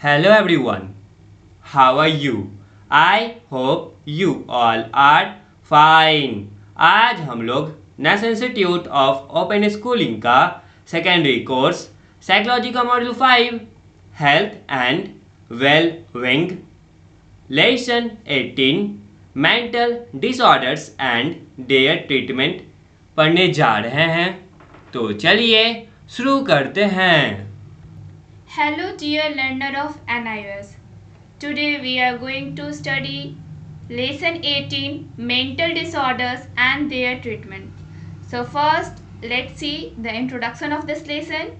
Hello everyone, how are you? I hope you all are fine. आज हम लोग National Institute of Open Schooling का secondary course psychology का module 5 health and well being lesson 18 mental disorders and their treatment पढ़ने जा रहे हैं। तो चलिए शुरू करते हैं। Hello dear learner of NIOS. Today we are going to study lesson 18 mental disorders and their treatment. So first let's see the introduction of this lesson.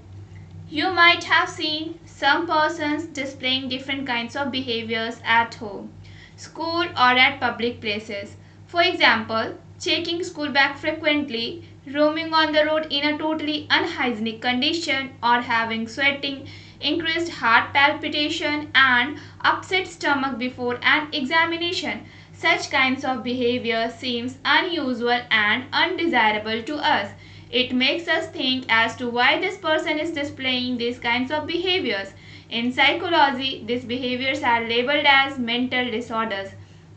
You might have seen some persons displaying different kinds of behaviors at home, school or at public places. For example, checking school bag frequently, roaming on the road in a totally unhygienic condition, or having sweating, increased heart palpitation and upset stomach before an examination. Such kinds of behavior seems unusual and undesirable to us. It makes us think as to why this person is displaying these kinds of behaviors. In psychology, these behaviors are labeled as mental disorders.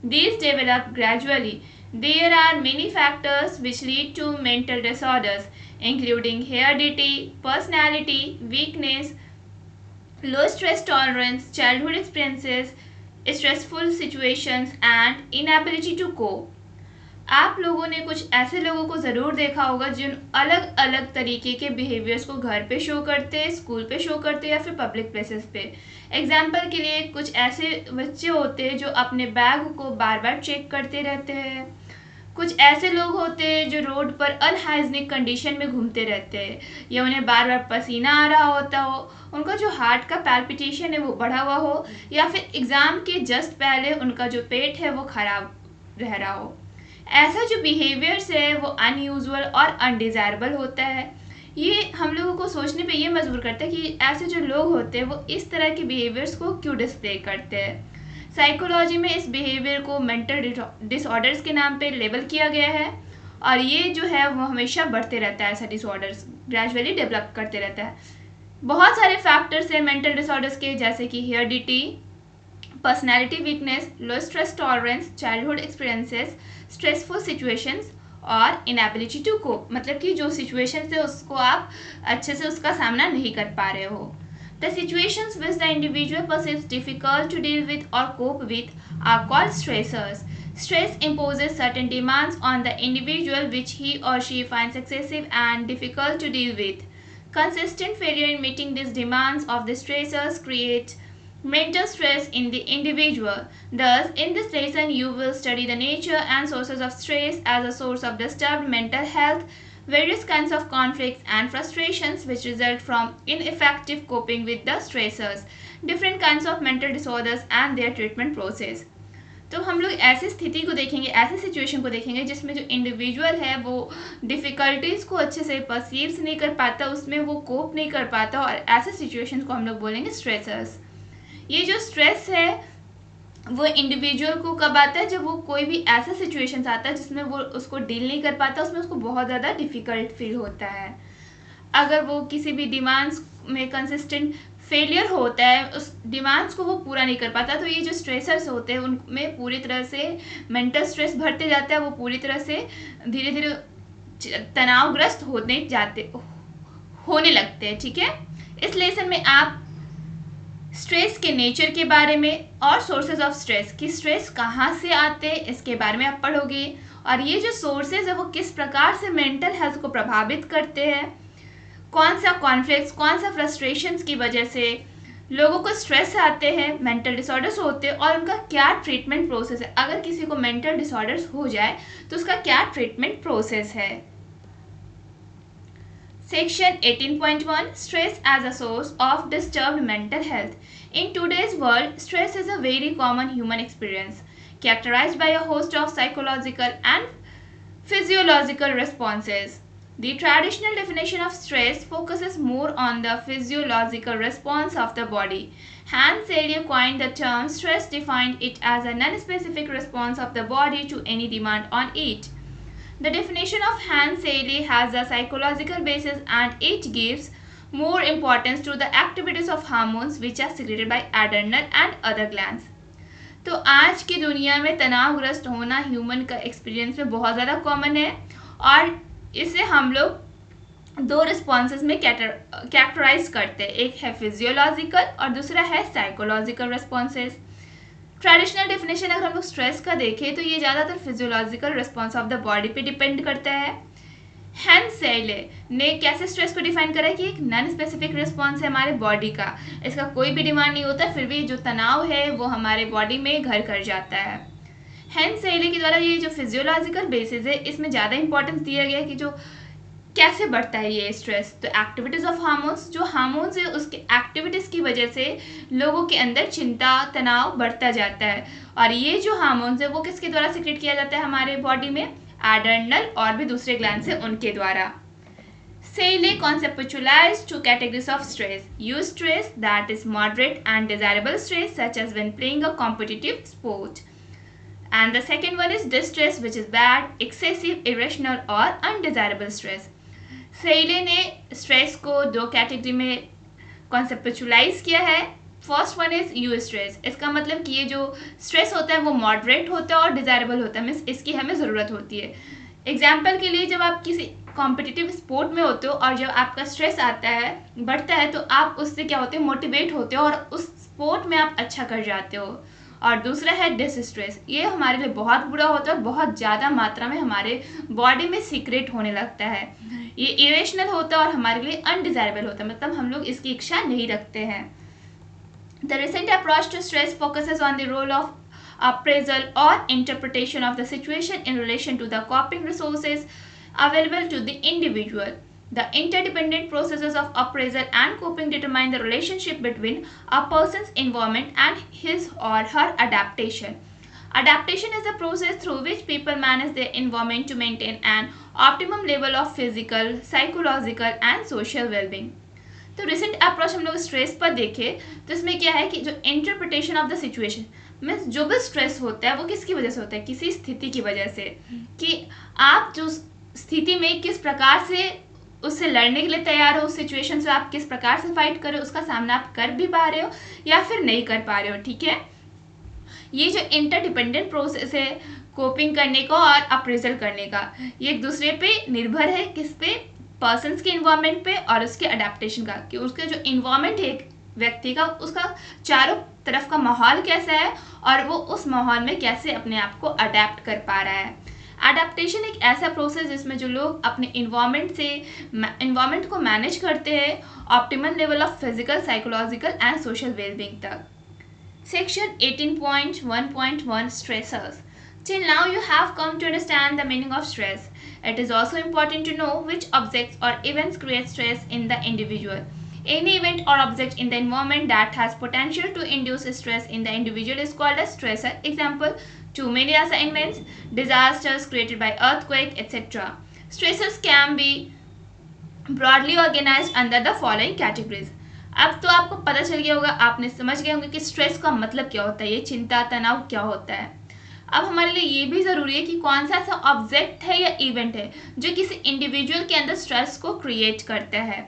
These develop gradually. There are many factors which lead to mental disorders, including heredity, personality, weakness, low stress tolerance, childhood experiences, stressful situations, and inability to cope. आप लोगों ने कुछ ऐसे लोगों को ज़रूर देखा होगा जिन अलग अलग तरीके के बिहेवियर्स को घर पे शो करते हैं, स्कूल पे शो करते हैं या फिर पब्लिक प्लेसेस पे। एग्जाम्पल के लिए कुछ ऐसे बच्चे होते हैं जो अपने बैग को बार बार चेक करते रहते हैं। कुछ ऐसे लोग होते हैं जो रोड पर अनहाइजीनिक कंडीशन में घूमते रहते हैं या उन्हें बार बार पसीना आ रहा होता हो, उनका जो हार्ट का पैल्पिटेशन है वो बढ़ा हुआ हो, या फिर एग्ज़ाम के जस्ट पहले उनका जो पेट है वो ख़राब रह रहा हो। ऐसा जो बिहेवियर्स है वो अनयूजुअल और अनडिज़ायरेबल होता है। ये हम लोगों को सोचने पे ये मजबूर करता है कि ऐसे जो लोग होते हैं वो इस तरह के बिहेवियर्स को क्यों डिस्प्ले करते हैं। साइकोलॉजी में इस बिहेवियर को मेंटल डिसऑर्डर्स के नाम पे लेबल किया गया है और ये जो है वो हमेशा बढ़ते रहता है। ऐसा डिसऑर्डर्स ग्रेजुअली डेवलप करते रहता है। बहुत सारे फैक्टर्स हैं मेंटल डिसऑर्डर्स के, जैसे कि heredity, personality weakness, low stress tolerance, childhood experiences, stressful situations और इनएबिलिटी टू कोप, मतलब कि जो सिचुएशन है उसको आप अच्छे से उसका सामना नहीं कर पा रहे हो। The situations which the individual perceives difficult to deal with or cope with are called stressors. Stress imposes certain demands on the individual which he or she finds excessive and difficult to deal with. Consistent failure in meeting these demands of the stressors creates mental stress in the individual. Thus, in this lesson, you will study the nature and sources of stress as a source of disturbed mental health, various kinds of conflicts and frustrations which result from ineffective coping with the stressors, different kinds of mental disorders and their treatment process. तो हम लोग ऐसी स्थिति को देखेंगे, ऐसे situation को देखेंगे जिसमें जो इंडिविजुअल है वो डिफ़िकल्टीज़ को अच्छे से परसीव नहीं कर पाता, उसमें वो कोप नहीं कर पाता, और ऐसे सिचुएशंस को हम लोग बोलेंगे स्ट्रेसर्स। ये जो स्ट्रेस है वो इंडिविजुअल को कब आता है, जब वो कोई भी ऐसा सिचुएशन आता है जिसमें वो उसको डील नहीं कर पाता, उसमें उसको बहुत ज़्यादा डिफ़िकल्ट फील होता है। अगर वो किसी भी डिमांड्स में कंसिस्टेंट फेलियर होता है, उस डिमांड्स को वो पूरा नहीं कर पाता, तो ये जो स्ट्रेसर्स होते हैं उनमें पूरी तरह से मेंटल स्ट्रेस भरते जाता है, वो पूरी तरह से धीरे धीरे तनावग्रस्त होने लगते हैं। ठीक है, इस लेसन में आप स्ट्रेस के नेचर के बारे में और सोर्सेज ऑफ स्ट्रेस, कि स्ट्रेस कहाँ से आते हैं इसके बारे में आप पढ़ोगे, और ये जो सोर्सेज है वो किस प्रकार से मेंटल हेल्थ को प्रभावित करते हैं, कौन सा कॉन्फ्लिक्ट्स, कौन सा फ्रस्ट्रेशंस की वजह से लोगों को स्ट्रेस आते हैं, मेंटल डिसऑर्डर्स होते हैं, और उनका क्या ट्रीटमेंट प्रोसेस है। अगर किसी को मेंटल डिसऑर्डर्स हो जाए तो उसका क्या ट्रीटमेंट प्रोसेस है। Section 18.1 Stress as a source of disturbed mental health. In today's world, stress is a very common human experience, characterized by a host of psychological and physiological responses. The traditional definition of stress focuses more on the physiological response of the body. Hans Selye coined the term stress, defined it as a non-specific response of the body to any demand on it. The definition of Hans Selye has a psychological basis and it gives more importance to the activities of hormones which are secreted by adrenal and other glands. तो आज की दुनिया में तनावग्रस्त होना human का experience में बहुत ज़्यादा कॉमन है और इसे हम लोग दो रिस्पॉन्सेज में कैटेगराइज करते हैं, एक है फिजियोलॉजिकल और दूसरा है साइकोलॉजिकल रिस्पॉन्सेज। ट्रेडिशनल डेफिनेशन अगर हम लोग स्ट्रेस का देखें तो ये ज़्यादातर physiological response of the body पे डिपेंड करता है। हैंस सेले ने कैसे स्ट्रेस को डिफाइन करा कि एक नॉन स्पेसिफिक रिस्पॉन्स है हमारे बॉडी का, इसका कोई भी डिमांड नहीं होता, फिर भी जो तनाव है वो हमारे बॉडी में घर कर जाता है। हैंस सेले के द्वारा ये जो फिजियोलॉजिकल बेसिस है इसमें ज़्यादा इंपॉर्टेंस दिया गया है कि जो कैसे बढ़ता है ये स्ट्रेस। तो एक्टिविटीज़ ऑफ हार्मोन्स, जो हार्मोन्स है उसके एक्टिविटीज़ की वजह से लोगों के अंदर चिंता तनाव बढ़ता जाता है और ये जो हार्मोन्स है वो किसके द्वारा सिक्रेट किया जाता है हमारे बॉडी में, एड्रेनल और भी दूसरे ग्लैंड से उनके द्वारा। Seyle conceptualized two categories of stress. Use stress, that is moderate and desirable stress, such as when playing a competitive sport. And the second one is distress, which is bad, excessive, irrational or undesirable stress. सेले ने stress को दो category में conceptualise किया है। First one is you stress. इसका मतलब कि ये जो स्ट्रेस होता है वो मॉडरेट होता है और डिज़ायरेबल होता है, मीन्स इसकी हमें ज़रूरत होती है। एग्जाम्पल के लिए जब आप किसी कॉम्पिटिटिव स्पोर्ट में होते हो और जब आपका स्ट्रेस आता है बढ़ता है तो आप उससे क्या होते हो, मोटिवेट होते हो और उस स्पोर्ट में आप अच्छा कर जाते हो। और दूसरा है डिस्ट्रेस, ये हमारे लिए बहुत बुरा होता है और बहुत ज़्यादा मात्रा में हमारे बॉडी में सीक्रेट होने लगता है। ये इरेशनल होता है और हमारे लिए अनडिजायरेबल होता है, मतलब हम लोग इसकी इच्छा नहीं रखते हैं। The recent approach to stress focuses on the role of appraisal or interpretation of the situation in relation to the coping resources available to the individual. The interdependent processes of appraisal and coping determine the relationship between a person's environment and his or her adaptation. Adaptation is the process through which people manage their environment to maintain an optimum level of physical, psychological and social well-being. तो recent approach हम लोग stress पर देखें तो इसमें क्या है कि जो interpretation of the situation means जो भी स्ट्रेस होता है वो किसकी वजह से होता है, किसी स्थिति की वजह से, कि आप जो स्थिति में किस प्रकार से उससे लड़ने के लिए तैयार हो, उस सिचुएशन से आप किस प्रकार से फाइट कर रहे हो, उसका सामना आप कर भी पा रहे हो या फिर नहीं कर पा रहे हो। ठीक है, ये जो इंटरडिपेंडेंट प्रोसेस है कोपिंग करने का और अप्रेजल करने का, ये एक दूसरे पे निर्भर है, किस पे, पर्सन्स के इन्वायरमेंट पे और उसके अडेप्टेशन का, कि उसके जो इन्वायरमेंट है एक व्यक्ति का, उसका चारों तरफ का माहौल कैसा है और वो उस माहौल में कैसे अपने आप को अडेप्ट कर पा रहा है। अडेप्टेशन एक ऐसा प्रोसेस जिसमें जो लोग अपने इन्वायरमेंट को मैनेज करते हैं optimal level of physical, psychological and social wellbeing तक। Section 18.1.1 Stressors. Till now you have come to understand the meaning of stress. It is also important to know which objects or events create stress in the individual. Any event or object in the environment that has potential to induce stress in the individual is called a stressor. Example, too many assignments, disasters created by earthquake, etc. Stressors can be broadly organized under the following categories. अब तो आपको पता चल गया होगा, आपने समझ गए होंगे कि स्ट्रेस का मतलब क्या होता है, ये चिंता तनाव क्या होता है। अब हमारे लिए ये भी ज़रूरी है कि कौन सा ऐसा ऑब्जेक्ट है या इवेंट है जो किसी इंडिविजुअल के अंदर स्ट्रेस को क्रिएट करता है।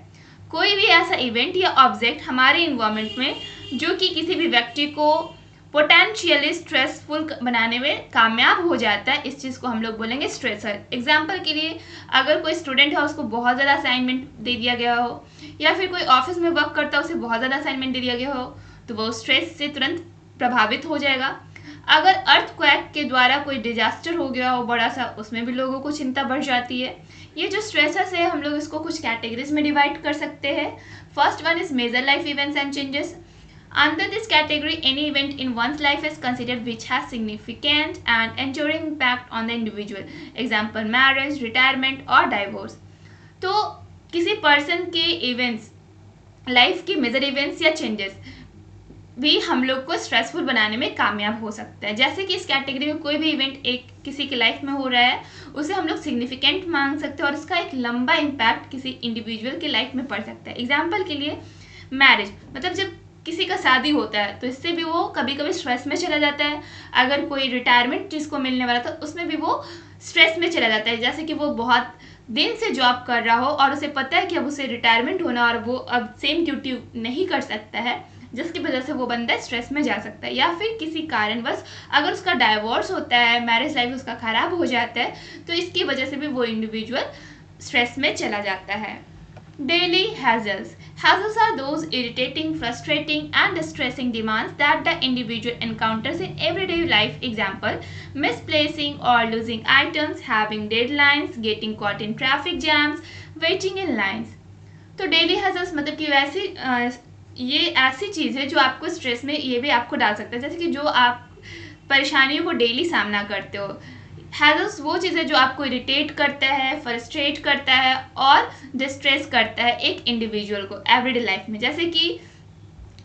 कोई भी ऐसा इवेंट या ऑब्जेक्ट हमारे इन्वायरमेंट में जो कि किसी भी व्यक्ति को पोटेंशियली स्ट्रेसफुल बनाने में कामयाब हो जाता है, इस चीज़ को हम लोग बोलेंगे स्ट्रेसर। एग्जाम्पल के लिए अगर कोई स्टूडेंट है उसको बहुत ज़्यादा असाइनमेंट दे दिया गया हो, या फिर कोई ऑफिस में वर्क करता है उसे बहुत ज़्यादा असाइनमेंट दे दिया गया हो, तो वो स्ट्रेस से तुरंत प्रभावित हो जाएगा। अगर अर्थक्वेक के द्वारा कोई डिजास्टर हो गया हो बड़ा सा, उसमें भी लोगों को चिंता बढ़ जाती है। ये जो स्ट्रेसर्स है हम लोग इसको कुछ कैटेगरीज में डिवाइड कर सकते हैं। First one is major life events and changes. Under this category, any event in one's life is considered which has significant and enduring impact on the individual. Example, marriage, retirement or divorce. तो किसी person के events, life के major events या changes भी हम लोग को stressful बनाने में कामयाब हो सकता है। जैसे कि इस कैटेगरी में कोई भी इवेंट एक किसी की लाइफ में हो रहा है उसे हम लोग सिग्निफिकेंट मान सकते हैं और उसका एक लंबा इम्पैक्ट किसी इंडिविजुअल की लाइफ में पड़ सकता है। एग्जाम्पल के लिए मैरिज, मतलब जब किसी का शादी होता है तो इससे भी वो कभी कभी स्ट्रेस में चला जाता है। अगर कोई रिटायरमेंट जिसको मिलने वाला था उसमें भी वो स्ट्रेस में चला जाता है, जैसे कि वो बहुत दिन से जॉब कर रहा हो और उसे पता है कि अब उसे रिटायरमेंट होना और वो अब सेम ड्यूटी नहीं कर सकता है, जिसकी वजह से वो बंदा स्ट्रेस में जा सकता है। या फिर किसी कारणवश अगर उसका डाइवोर्स होता है, मैरिज लाइफ उसका खराब हो जाता है, तो इसकी वजह से भी वो इंडिविजुअल स्ट्रेस में चला जाता है। Daily hazards. Hazards are those irritating, frustrating, and distressing demands that the individual encounters in everyday life. Example: misplacing or losing items, having deadlines, getting caught in traffic jams, waiting in lines. तो daily hazards मतलब कि वैसी ये ऐसी चीज़ है जो आपको stress में ये भी आपको डाल सकता है, जैसे कि जो आप परेशानियों को डेली सामना करते हो। हैज़र्ड्स वो चीज़ है जो आपको इरिटेट करता है, फ्रस्ट्रेट करता है और डिस्ट्रेस करता है एक इंडिविजुअल को एवरीडे लाइफ में। जैसे कि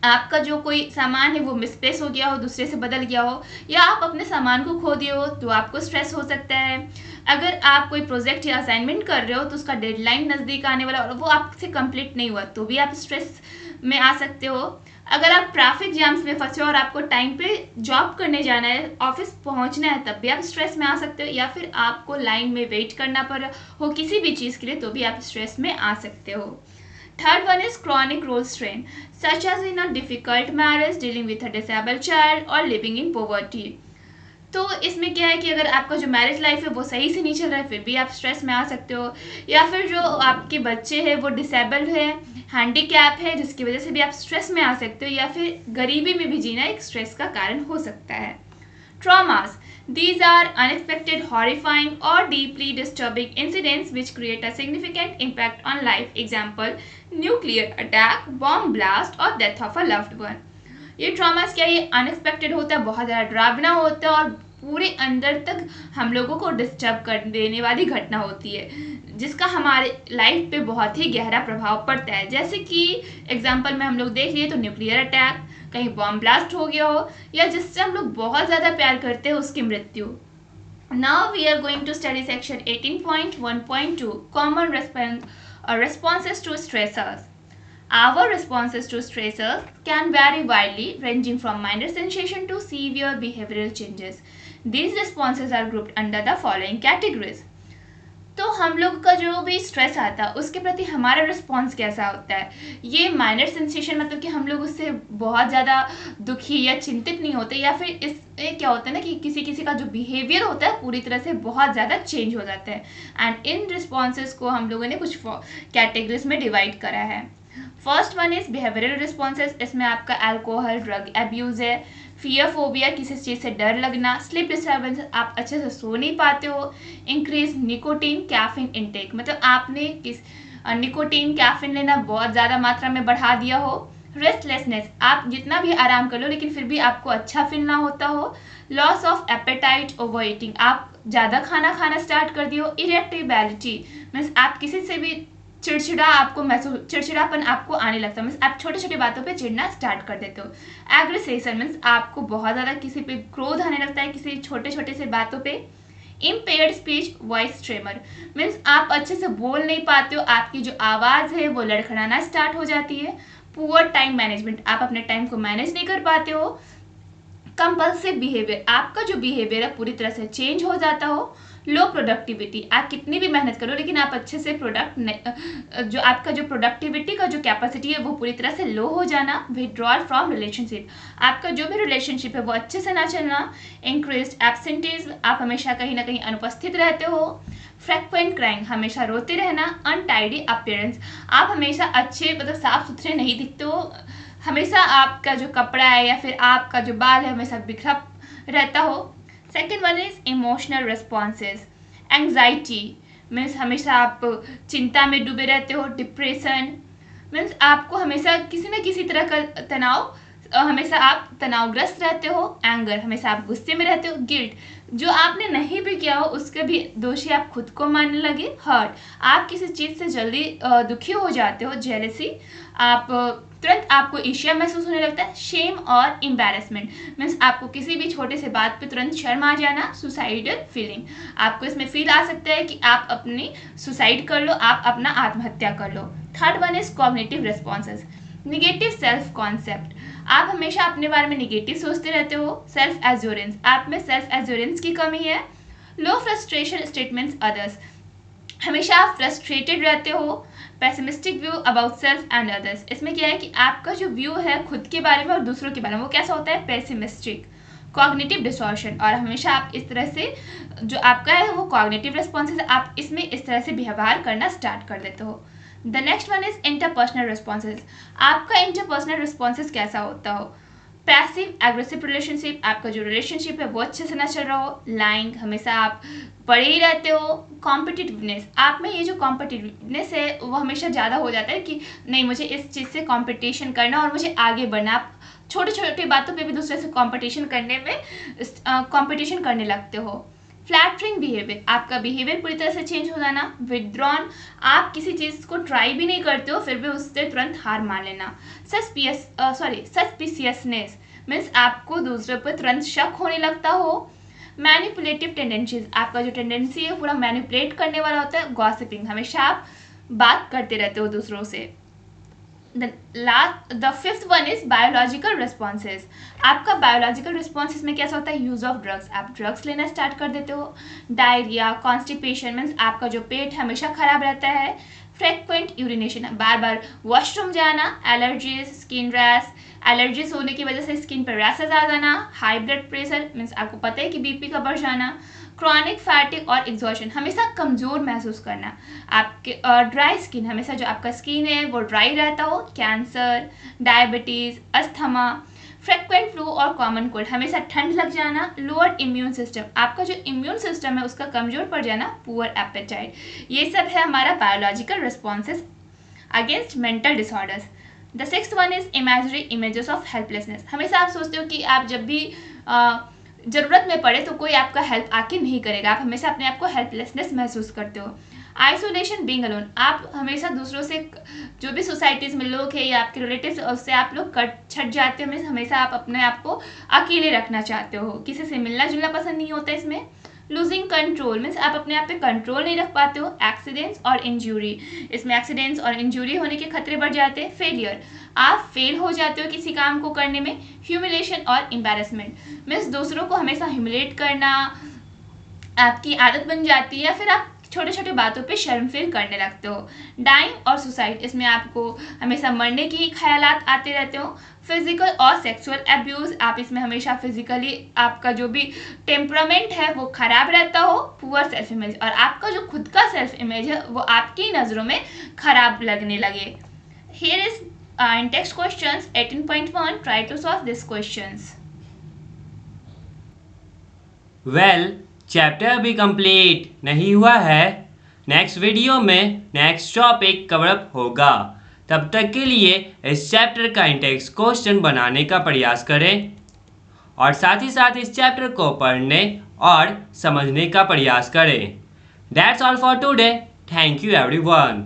आपका जो कोई सामान है वो मिसप्लेस हो गया हो, दूसरे से बदल गया हो, या आप अपने सामान को खो दिए हो तो आपको स्ट्रेस हो सकता है। अगर आप कोई प्रोजेक्ट या असाइनमेंट कर रहे हो तो उसका डेडलाइन नज़दीक आने वाला और वो आपसे कंप्लीट नहीं हुआ तो भी आप स्ट्रेस में आ सकते हो। अगर आप ट्रैफिक जैम्स में फंसे हो और आपको टाइम पे जॉब करने जाना है, ऑफिस पहुंचना है, तब भी आप स्ट्रेस में आ सकते हो। या फिर आपको लाइन में वेट करना पड़ हो किसी भी चीज़ के लिए तो भी आप स्ट्रेस में आ सकते हो। Third one is chronic role strain, such as in a difficult marriage, dealing with a disabled child, or living in poverty. तो इसमें क्या है कि अगर आपका जो मैरिज लाइफ है वो सही से नहीं चल रहा है फिर भी आप स्ट्रेस में आ सकते हो, या फिर जो आपके बच्चे हैं वो डिसेबल्ड है, हैंडीकैप है, जिसकी वजह से भी आप स्ट्रेस में आ सकते हो, या फिर गरीबी में भी जीना एक स्ट्रेस का कारण हो सकता है। Traumas. These are unexpected, horrifying, or deeply disturbing incidents which create a significant impact on life. Example: nuclear attack, bomb blast, or death of a loved one. ये ट्रॉमास क्या है, ये अनएक्सपेक्टेड होता है, बहुत ज़्यादा डरावना होता है और पूरे अंदर तक हम लोगों को डिस्टर्ब कर देने वाली घटना होती है, जिसका हमारे लाइफ पे बहुत ही गहरा प्रभाव पड़ता है। जैसे कि एग्जांपल में हम लोग देख लिए तो न्यूक्लियर अटैक, कहीं बॉम्ब ब्लास्ट हो गया हो, या जिससे हम लोग बहुत ज़्यादा प्यार करते हैं उसकी मृत्यु। Now we are going to study section 18.1.2 common responses to stressors. Our responses to stressors can vary widely, ranging from minor sensation to severe behavioral changes. These responses are grouped under the following categories. तो हम लोग का जो भी stress आता है उसके प्रति हमारा रिस्पॉन्स कैसा होता है। ये माइनर सेंसेशन मतलब कि हम लोग उससे बहुत ज़्यादा दुखी या चिंतित नहीं होते, या फिर इससे क्या होता है ना कि किसी किसी का जो बिहेवियर होता है पूरी तरह से बहुत ज़्यादा चेंज हो जाता है। एंड इन रिस्पॉन्सेज को हम लोगों ने कुछ कैटेगरीज में डिवाइड करा है। First one is behavioural responses. इसमें आपका अल्कोहल, ड्रग एब्यूज़ है, फियर फोबिया, किसी चीज़ से डर लगना, स्लीप डिस्टर्बेंस, आप अच्छे से सो नहीं पाते हो, इंक्रीज निकोटीन कैफीन इनटेक, मतलब आपने निकोटीन कैफीन लेना बहुत ज़्यादा मात्रा में बढ़ा दिया हो, रेस्टलेसनेस, आप जितना भी आराम कर लो लेकिन फिर भी आपको अच्छा फील ना होता हो, loss of appetite, over eating, आप ज़्यादा खाना खाना स्टार्ट कर दियो, इरिटेबिलिटी मीन्स आप किसी से भी चिड़चिड़ापन आपको आने लगता है, मीन्स आप छोटे छोटे बातों पे चिढ़ना स्टार्ट कर देते हो। एग्रेसेशन मीन्स आपको बहुत ज़्यादा किसी पे क्रोध आने लगता है किसी छोटे छोटे से बातों पे। Impaired speech, voice tremor means आप अच्छे से बोल नहीं पाते हो, आपकी जो आवाज़ है वो लड़खड़ाना स्टार्ट हो जाती है। पुअर टाइम मैनेजमेंट, आप अपने टाइम को मैनेज नहीं कर पाते हो। कंपल्सिव बिहेवियर, आपका जो बिहेवियर है पूरी तरह से चेंज हो जाता हो। लो प्रोडक्टिविटी, आप कितनी भी मेहनत करो लेकिन आप अच्छे से जो आपका जो प्रोडक्टिविटी का जो कैपेसिटी है वो पूरी तरह से लो हो जाना। विड्रॉल फ्रॉम रिलेशनशिप, आपका जो भी रिलेशनशिप है वो अच्छे से ना चलना। इंक्रीज्ड एब्सेंटीज, आप हमेशा कहीं ना कहीं अनुपस्थित रहते हो। फ्रिक्वेंट क्राइंग, हमेशा रोते रहना। अनटाइडी अपीयरेंस, आप हमेशा अच्छे मतलब साफ सुथरे नहीं दिखते हो, हमेशा आपका जो कपड़ा है या फिर आपका जो बाल है हमेशा बिखरा रहता हो। Second one is emotional responses. Anxiety means हमेशा आप चिंता में डूबे रहते हो। डिप्रेशन मीन्स आपको हमेशा किसी न किसी तरह का तनाव, हमेशा आप तनावग्रस्त रहते हो। एंगर, हमेशा आप गुस्से में रहते हो। गिल्ट, जो आपने नहीं भी किया हो उसके भी दोषी आप खुद को मानने लगे। हर्ट, आप किसी चीज़ से जल्दी दुखी हो जाते हो। जेलेसी, आप तुरंत आपको ईर्ष्या महसूस होने लगता है। शेम और एम्बैरेसमेंट मीन्स आपको किसी भी छोटे से बात पे तुरंत शर्म आ जाना। सुसाइडल फीलिंग, आपको इसमें फील आ सकता है कि आप अपनी सुसाइड कर लो, आप अपना आत्महत्या कर लो। Third one is cognitive responses. Negative self concept, आप हमेशा अपने बारे में निगेटिव सोचते रहते हो। सेल्फ एज्योरेंस, आप में सेल्फ एज्योरेंस की कमी है। लो फ्रस्ट्रेशन स्टेटमेंट्स अदर्स, हमेशा आप फ्रस्ट्रेटेड रहते हो, pessimistic view about self and others. इसमें क्या है कि आपका जो व्यू है खुद के बारे में और दूसरों के बारे में वो कैसा होता है, पेसिमिस्टिक। कॉग्निटिव डिसॉर्शन, और हमेशा आप इस तरह से जो आपका है वो कॉग्निटिव रिस्पॉन्सेज, आप इसमें इस तरह से व्यवहार करना स्टार्ट कर देते हो। The next one is interpersonal responses. आपका इंटरपर्सनल रिस्पॉन्सेज कैसा होता हो, पैसिव एग्रेसिव रिलेशनशिप, आपका जो रिलेशनशिप है वो अच्छे से ना चल रहा हो। लाइंग, हमेशा आप पढ़े ही रहते हो। कॉम्पिटिटिवनेस, आप में ये जो कॉम्पिटिटिवनेस है वो हमेशा ज़्यादा हो जाता है कि नहीं मुझे इस चीज़ से कॉम्पिटिशन करना और मुझे आगे बढ़ना। आप छोटे छोटे बातों पे भी दूसरे से कॉम्पिटिशन करने लगते हो। फ्लैटरिंग बिहेवियर, आपका बिहेवियर पूरी तरह से चेंज हो जाना। विथड्रॉन, आप किसी चीज़ को ट्राई भी नहीं करते हो फिर भी उससे तुरंत हार मान लेना। सस्पिशियसनेस मीन्स आपको दूसरे पर तुरंत शक होने लगता हो। मैनिपुलेटिव टेंडेंसीज, आपका जो टेंडेंसी है पूरा मैनिपुलेट करने वाला होता है। गॉसिपिंग, हमेशा आप बात करते रहते हो दूसरों से। The fifth one is biological responses. आपका बायोलॉजिकल रिस्पॉन्सेज में कैसा होता है, यूज ऑफ ड्रग्स, आप ड्रग्स लेना स्टार्ट कर देते हो। डायरिया, कॉन्स्टिपेशन मीन्स आपका जो पेट हमेशा खराब रहता है। फ्रेक्वेंट यूरिनेशन, बार बार वॉशरूम जाना। एलर्जीज, स्किन रैश, एलर्जीज होने की वजह से स्किन पर रैशेज आ जाना। हाई ब्लड प्रेशर मीन्स आपको पता है कि बीपी का बढ़ जाना। क्रॉनिक फैटिक और एग्जॉशन, हमेशा कमज़ोर महसूस करना। आपके ड्राई स्किन, हमेशा जो आपका स्किन है वो ड्राई रहता हो। Cancer, diabetes, asthma. Frequent flu और कॉमन कोल्ड, हमेशा ठंड लग जाना। लोअर इम्यून सिस्टम, आपका जो इम्यून सिस्टम है उसका कमज़ोर पड़ जाना। पुअर एपेटाइट, ये सब है हमारा biological responses against mental disorders. The sixth one is imagery images of helplessness, हमेशा आप सोचते हो कि आप जब भी ज़रूरत में पड़े तो कोई आपका हेल्प आके नहीं करेगा, आप हमेशा अपने आप को हेल्पलेसनेस महसूस करते हो। आइसोलेशन, बीइंग अलोन, आप हमेशा दूसरों से जो भी सोसाइटीज़ में लोग हैं या आपके रिलेटिव्स उससे आप लोग छट जाते हो। हमेशा आप अपने आप को अकेले रखना चाहते हो, किसी से मिलना जुलना पसंद नहीं होता इसमें। लूजिंग कंट्रोल मीन्स आप अपने आप पे कंट्रोल नहीं रख पाते हो। एक्सीडेंट्स और इंजरी, इसमें एक्सीडेंट्स और इंजरी होने के खतरे बढ़ जाते हैं। फेलियर, आप फेल हो जाते हो किसी काम को करने में। ह्यूमिलेशन और एम्बैरेसमेंट मीन्स दूसरों को हमेशा ह्यूमिलेट करना आपकी आदत बन जाती है या फिर आप छोटे छोटे बातों पे शर्म फील करने लगते हो। डाइंग और सुसाइड, इसमें आपको हमेशा मरने की ख्यालात आते रहते हो। फिजिकल और सेक्सुअल एब्यूज़, आप इसमें हमेशा फिजिकली आपका जो भी टेम्परामेंट है वो खराब रहता हो। पुअर सेल्फ इमेज, और आपका जो खुद का सेल्फ इमेज है वो आपकी नज़रों में खराब लगने लगे। Here is in text questions 18.1, try to solve these questions. Well chapter अभी कंप्लीट नहीं हुआ है, नेक्स्ट वीडियो में नेक्स्ट टॉपिक कवर अप होगा। तब तक के लिए इस चैप्टर का इंटेक्स्ट क्वेश्चन बनाने का प्रयास करें और साथ ही साथ इस चैप्टर को पढ़ने और समझने का प्रयास करें। That's all for today, thank you everyone.